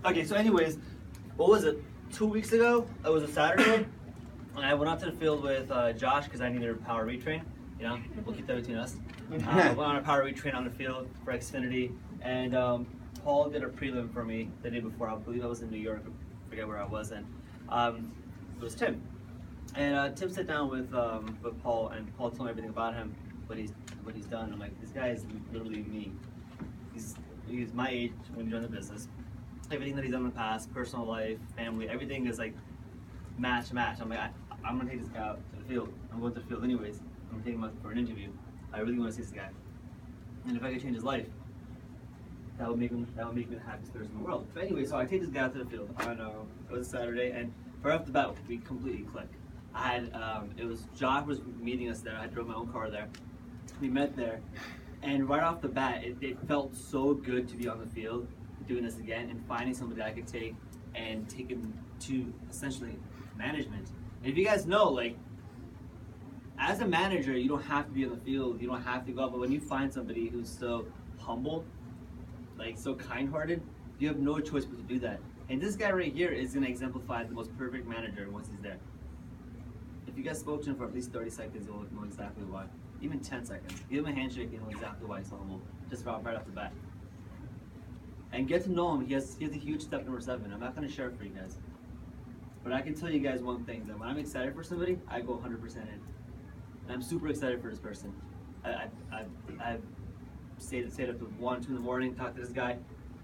Okay, so anyways, what was it? 2 weeks ago, it was a Saturday, and I went out to the field with Josh because I needed a power retrain. You know, we'll keep that between us. I went on a power retrain on the field for Xfinity, and Paul did a prelim for me the day before. I believe I was in New York. I forget where I was, and it was Tim. And Tim sat down with Paul, and Paul told me everything about him, what he's done. I'm like, this guy is literally me. He's my age when he joined the business. Everything that he's done in the past, personal life, family, everything is like match. I'm like, I'm gonna take this guy out to the field. I'm going to the field anyways. I'm gonna take him out for an interview. I really want to see this guy. And if I could change his life, that would make me the happiest person in the world. But anyway, so I take this guy out to the field on it was a Saturday, and right off the bat, we completely clicked. I had Josh was meeting us there. I drove my own car there. We met there, and right off the bat, it felt so good to be on the field, doing this again, and finding somebody I could take and take him to essentially management. And if you guys know, like, as a manager, you don't have to be on the field, you don't have to go out, but when you find somebody who's so humble, like so kind-hearted, you have no choice but to do that. And this guy right here is going to exemplify the most perfect manager once he's there. If you guys spoke to him for at least 30 seconds, you'll know exactly why. Even 10 seconds. Give him a handshake, you'll know exactly why he's so humble. Just right off the bat. And get to know him. He has a huge step number 7. I'm not going to share it for you guys. But I can tell you guys one thing, that when I'm excited for somebody, I go 100% in. And I'm super excited for this person. I've stayed up to 1, 2 in the morning, talk to this guy.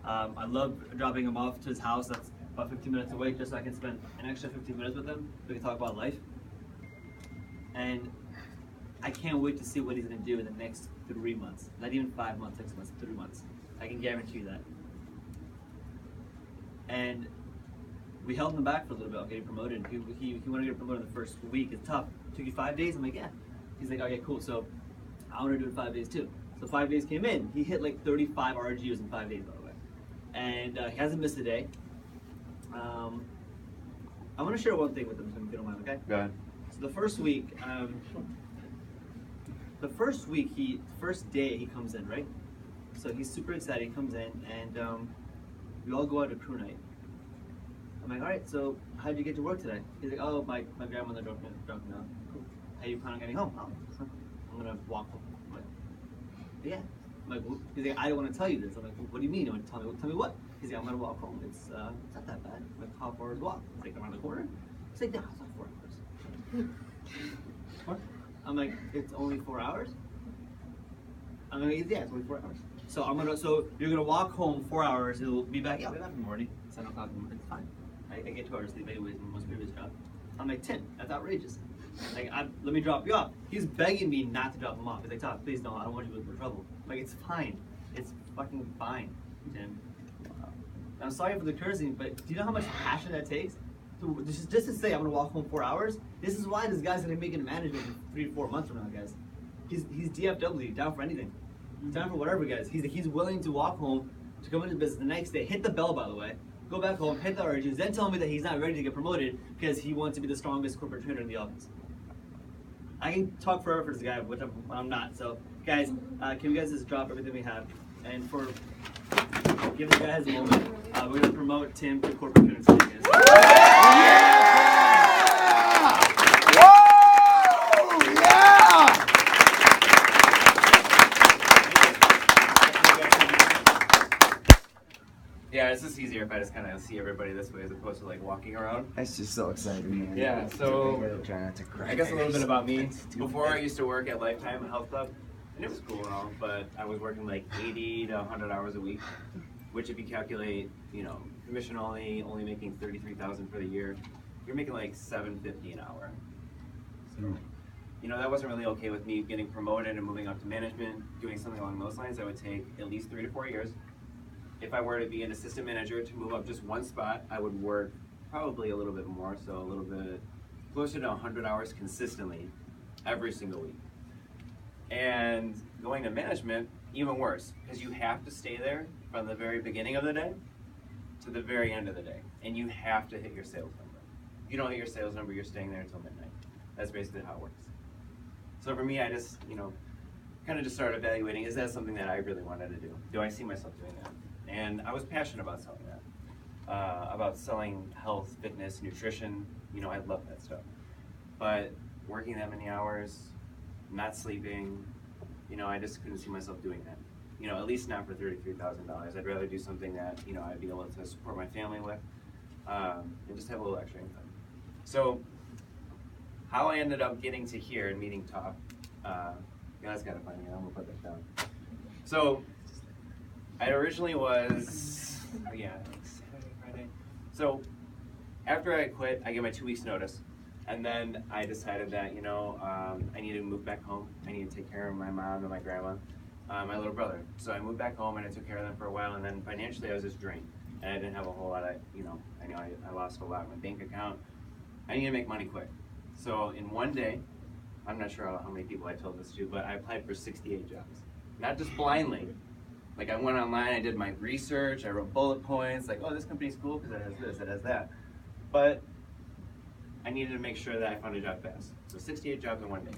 I love dropping him off to his house. That's about 15 minutes away, just so I can spend an extra 15 minutes with him. We can talk about life. And I can't wait to see what he's going to do in the next 3 months. Not even 5 months, 6 months, 3 months. I can guarantee you that. And we held him back for a little bit on getting promoted. He wanted to get promoted in the first week. It's tough. It took you 5 days? I'm like, yeah. He's like, okay, cool. So I want to do it in 5 days too. So 5 days came in. He hit like 35 RGUs in 5 days, by the way. And he hasn't missed a day. I want to share one thing with him, if you don't mind, okay? Go ahead. So the first day he comes in, right? So he's super excited. He comes in, and we all go out to crew night. I'm like, all right, so how'd you get to work today? He's like, oh, my grandmother drunk me now. Cool. How you plan on getting home? Oh, I'm gonna walk home. I'm like, yeah. I'm like, he's like, I don't want to tell you this. I'm like, what do you mean? You want to tell me what? He's like, I'm gonna walk home. It's not that bad. I'm like, how far is the walk? It's like around the corner. He's like, no, it's not 4 hours. What? I'm like, it's only 4 hours? I'm like, yeah, it's only 4 hours. So you're gonna walk home 4 hours. It'll be back. Yeah, I'll be back in the morning. 7 o'clock in the morning. It's fine. I get 2 hours sleep anyways in most previous job. I'm like, Tim, that's outrageous. Like, let me drop you off. He's begging me not to drop him off. He's like, Todd, please don't. I don't want you to go through trouble. I'm like, it's fine. It's fucking fine, Tim. I'm sorry for the cursing, but do you know how much passion that takes? Just to say I'm gonna walk home 4 hours. This is why this guy's gonna make it in management in 3 to 4 months from now, guys. He's DFW, down for anything. Down for whatever, guys. He's willing to walk home to come into business the next day, hit the bell, by the way, go back home, hit the RGs, then tell me that he's not ready to get promoted because he wants to be the strongest corporate trainer in the office. I can talk forever for this guy, which I'm not. So, guys, can you guys just drop everything we have? And give this guy his moment. We're gonna promote Tim to corporate trainer today, guys. Yeah, it's just easier if I just kind of see everybody this way as opposed to like walking around. That's just so exciting, man. Yeah, so Try not to cry. I guess a little bit about me. Before I used to work at Lifetime Health Club, and it was cool and all, but I was working like 80 to 100 hours a week, which if you calculate, commission only making $33,000 for the year, you're making like $750 an hour. So, that wasn't really okay with me getting promoted and moving up to management, doing something along those lines. That would take at least 3 to 4 years. If I were to be an assistant manager to move up just one spot, I would work probably a little bit more, so a little bit closer to 100 hours consistently every single week. And going to management, even worse, because you have to stay there from the very beginning of the day to the very end of the day, and you have to hit your sales number. If you don't hit your sales number, you're staying there until midnight. That's basically how it works. So for me, I just, kind of just started evaluating, is that something that I really wanted to do? Do I see myself doing that? And I was passionate about selling that. about selling health, fitness, nutrition. You know, I love that stuff. But working that many hours, not sleeping, you know, I just couldn't see myself doing that. You know, at least not for $33,000. I'd rather do something that, you know, I'd be able to support my family with, and just have a little extra income. So, how I ended up getting to here and meeting Top, yeah, that's kind of funny. I'm gonna put that down. So, I originally was, yeah, like Saturday, Friday. So, after I quit, I gave my 2 weeks notice. And then I decided that, you know, I need to move back home. I need to take care of my mom and my grandma, my little brother. So I moved back home and I took care of them for a while. And then financially I was just drained. And I didn't have a whole lot of, you know I lost a lot in my bank account. I need to make money quick. So in one day, I'm not sure how many people I told this to, but I applied for 68 jobs. Not just blindly. Like I went online, I did my research, I wrote bullet points, like, oh, this company's cool because it has this, it has that. But I needed to make sure that I found a job fast. So 68 jobs in one day.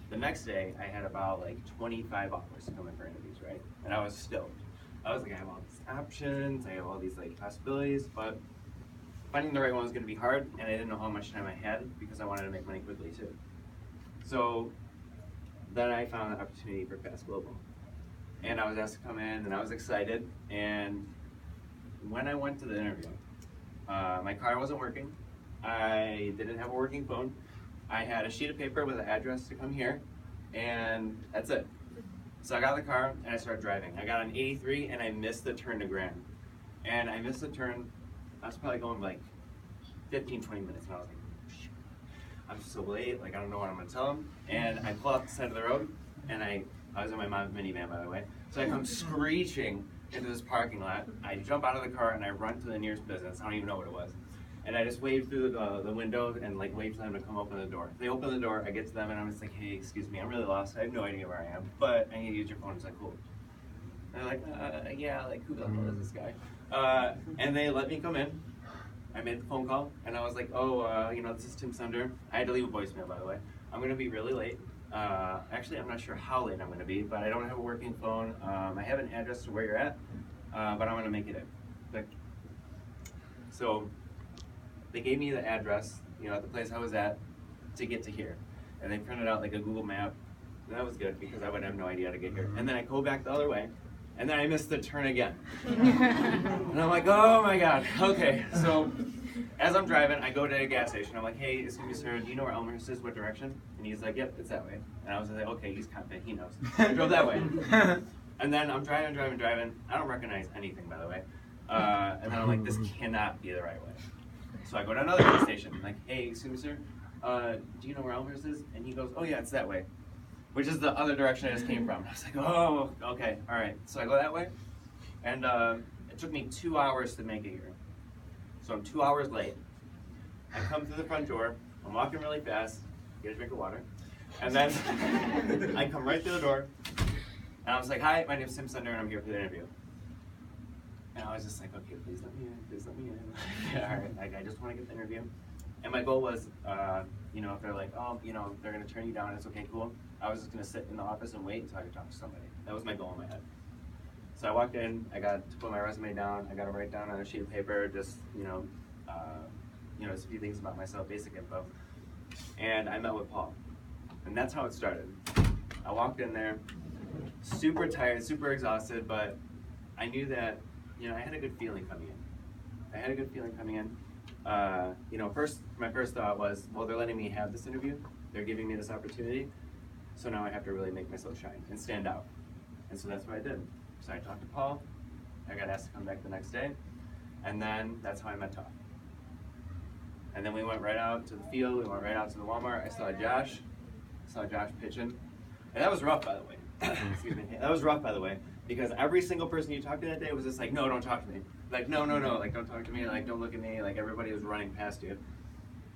The next day, I had about like 25 offers coming for interviews, right? And I was stoked. I was like, I have all these options, I have all these like possibilities, but finding the right one was gonna be hard, and I didn't know how much time I had because I wanted to make money quickly too. So then I found an opportunity for Fast Global. And I was asked to come in, and I was excited. And when I went to the interview, my car wasn't working. I didn't have a working phone. I had a sheet of paper with an address to come here, and that's it. So I got in the car and I started driving. I got on 83 and I missed the turn to Grand. And I missed the turn, I was probably going like 15, 20 minutes, and I was like, shoot, I'm so late, like I don't know what I'm gonna tell them. And I pull off the side of the road, and I was in my mom's minivan, by the way. So I come screeching into this parking lot. I jump out of the car and I run to the nearest business. I don't even know what it was. And I just waved through the window and like waved for them to come open the door. They open the door, I get to them and I'm just like, hey, excuse me, I'm really lost. I have no idea where I am, but I need to use your phone. It's like, cool. And they're like, yeah, like who the hell is this guy? And they let me come in. I made the phone call and I was like, oh, you know, this is Tim Sunder. I had to leave a voicemail, by the way. I'm gonna be really late. Actually, I'm not sure how late I'm gonna be, but I don't have a working phone. I have an address to where you're at, but I'm gonna make it in. So they gave me the address, you know, at the place I was at to get to here. And they printed out like a Google map. And that was good because I would have no idea how to get here. And then I go back the other way, and then I missed the turn again. And I'm like, oh my God, okay. So as I'm driving, I go to a gas station. I'm like, hey, excuse me, sir, do you know where Elmhurst is? What direction? And he's like, yep, it's that way. And I was like, okay, he's confident, he knows. I drove that way. And then I'm driving. I don't recognize anything, by the way. And then I'm like, this cannot be the right way. So I go to another gas station. I'm like, hey, excuse me, sir, do you know where Elmhurst is? And he goes, oh yeah, it's that way. Which is the other direction I just came from. I was like, oh, okay, all right. So I go that way. And it took me 2 hours to make it here. So I'm 2 hours late. I come through the front door. I'm walking really fast. Get a drink of water. And then I come right through the door. And I was like, hi, my name's Tim Sunder, and I'm here for the interview. And I was just like, okay, please let me in, please let me in. Yeah, all right, like, I just want to get the interview. And my goal was, you know, if they're like, oh, you know, they're going to turn you down, it's okay, cool. I was just going to sit in the office and wait until I could talk to somebody. That was my goal in my head. So I walked in, I got to put my resume down, I got to write down on a sheet of paper, just, you know, just a few things about myself, basic info. And I met with Paul. And that's how it started. I walked in there, super tired, super exhausted, but I knew that, you know, I had a good feeling coming in. You know, my first thought was, well, they're letting me have this interview. They're giving me this opportunity. So now I have to really make myself shine and stand out. And so that's what I did. So I talked to Paul. I got asked to come back the next day. And then that's how I met Tom. And then we went right out to the field. We went right out to the Walmart. I saw Josh pitching. And that was rough, by the way. Excuse me. That was rough, by the way. Because every single person you talked to that day was just like, no, don't talk to me. Like, no, like, don't talk to me. Like, don't look at me. Like, everybody was running past you.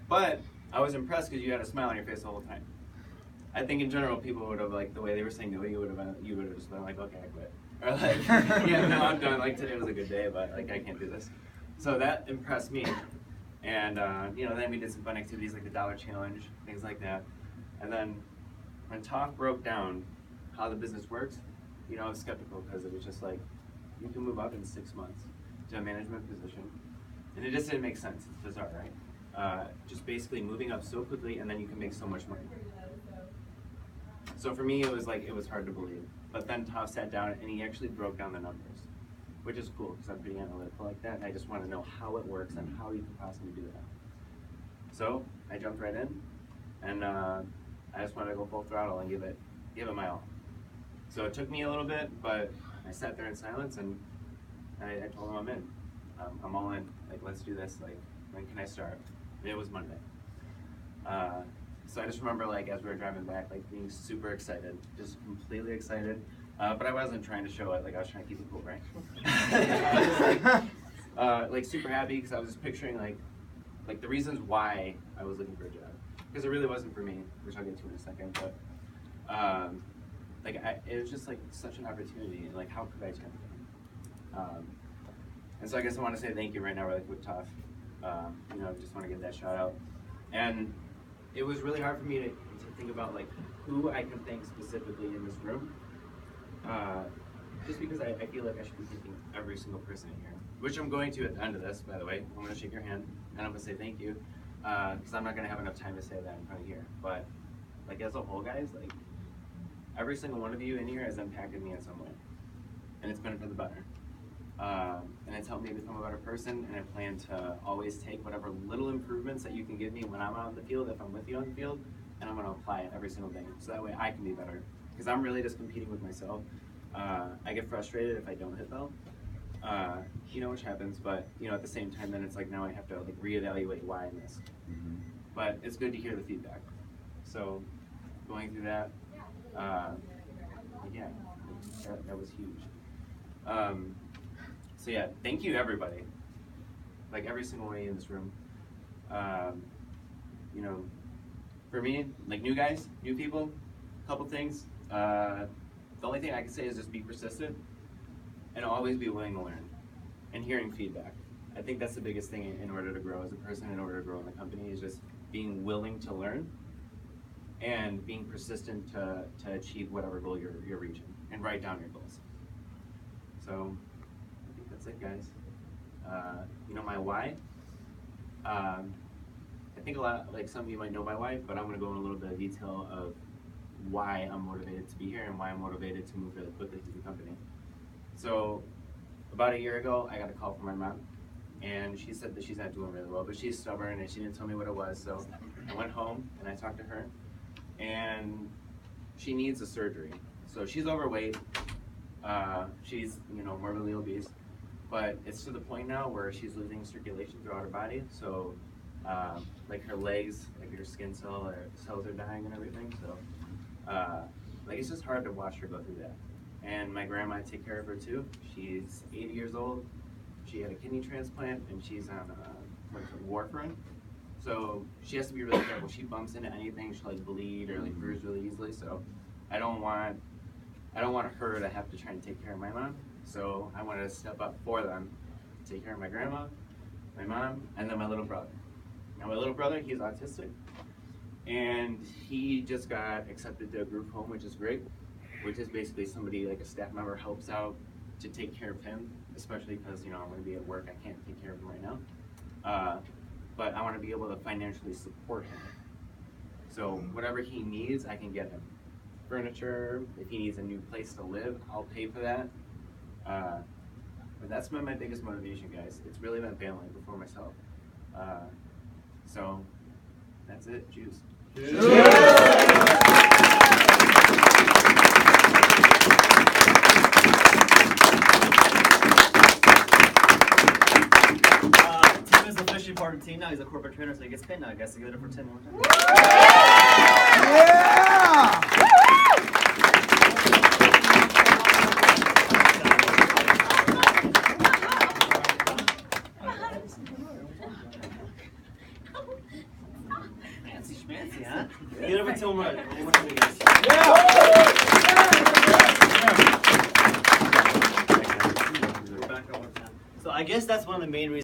But I was impressed because you had a smile on your face the whole time. I think in general, people would have, like, the way they were saying no, you would have just been like, okay, I quit. Or like, yeah, no, I'm done. Like, today was a good day, but like, I can't do this. So that impressed me. And, you know, then we did some fun activities like the Dollar Challenge, things like that. And then when Talk broke down how the business works, you know, I was skeptical because it was just like, you can move up in 6 months to a management position. And it just didn't make sense. It's bizarre, right? Just basically moving up so quickly, and then you can make so much money. So for me, it was hard to believe. But then Toff sat down and he actually broke down the numbers, which is cool because I'm pretty analytical like that, and I just want to know how it works and how you can possibly do that. So I jumped right in, and I just wanted to go full throttle and give it my all. So it took me a little bit, but I sat there in silence and I told him I'm in. I'm all in. Like, let's do this. Like, when can I start? And it was Monday. So I just remember, like, as we were driving back, like, being super excited, just completely excited. But I wasn't trying to show it. Like, I was trying to keep it cool, right? I was just, like super happy because I was just picturing, like the reasons why I was looking for a job. Because it really wasn't for me, which I'll get to in a second. But it was just like such an opportunity, and like how could I tempt it? And so I guess I want to say thank you right now, really quick, Toff. You know, just want to give that shout out. And it was really hard for me to think about like who I can thank specifically in this room. Just because I feel like I should be thanking every single person in here, which I'm going to at the end of this, by the way. I'm going to shake your hand and I'm going to say thank you, because I'm not going to have enough time to say that in front of here. But like as a whole, guys, like every single one of you in here has impacted me in some way, and it's been for the better. And it's helped me become a better person, and I plan to always take whatever little improvements that you can give me when I'm out in the field, if I'm with you on the field, and I'm going to apply it every single day, so that way I can be better. Because I'm really just competing with myself. I get frustrated if I don't hit well, you know, which happens, but you know, at the same time, then it's like now I have to like reevaluate why I missed. But it's good to hear the feedback. So going through that, yeah, that was huge. So yeah, thank you everybody, like every single one of you in this room. You know, for me, like new guys, new people, a couple things. The only thing I can say is just be persistent and always be willing to learn and hearing feedback. I think that's the biggest thing in order to grow as a person, in order to grow in the company, is just being willing to learn and being persistent to achieve whatever goal you're reaching, and write down your goals. So I think that's it, guys. You know, my why. I think a lot, like some of you might know my why, but I'm going to go in a little bit of detail of why I'm motivated to be here and why I'm motivated to move really quickly through the company. So about a year ago, I got a call from my mom, and she said that she's not doing really well, but she's stubborn and she didn't tell me what it was. So I went home and I talked to her, and she needs a surgery. So she's overweight, she's, you know, morbidly obese, but it's to the point now where she's losing circulation throughout her body. So like her legs, like her skin cells are dying and everything. So like it's just hard to watch her go through that. And my grandma take care of her too. She's 80 years old. She had a kidney transplant and she's on warfarin. So she has to be really careful. She bumps into anything, she'll like bleed or like bruise really easily. So I don't want her to have to try and take care of my mom. So I wanted to step up for them, take care of my grandma, my mom, and then my little brother. Now my little brother, he's autistic, and he just got accepted to a group home, which is great, which is basically somebody, like a staff member, helps out to take care of him, especially because, you know, I'm going to be at work, I can't take care of him right now. But I want to be able to financially support him. So whatever he needs, I can get him. Furniture, if he needs a new place to live, I'll pay for that. But that's been my biggest motivation, guys. It's really been family before myself. So that's it. Juice. Tim is officially part of the team now. He's a corporate trainer, so he gets paid now. I guess to give it up for Tim one time. Yeah! Fancy schmancy, huh? Give it up for Tim one more time, guys. We're back on one time. So I guess that's one of the main reasons.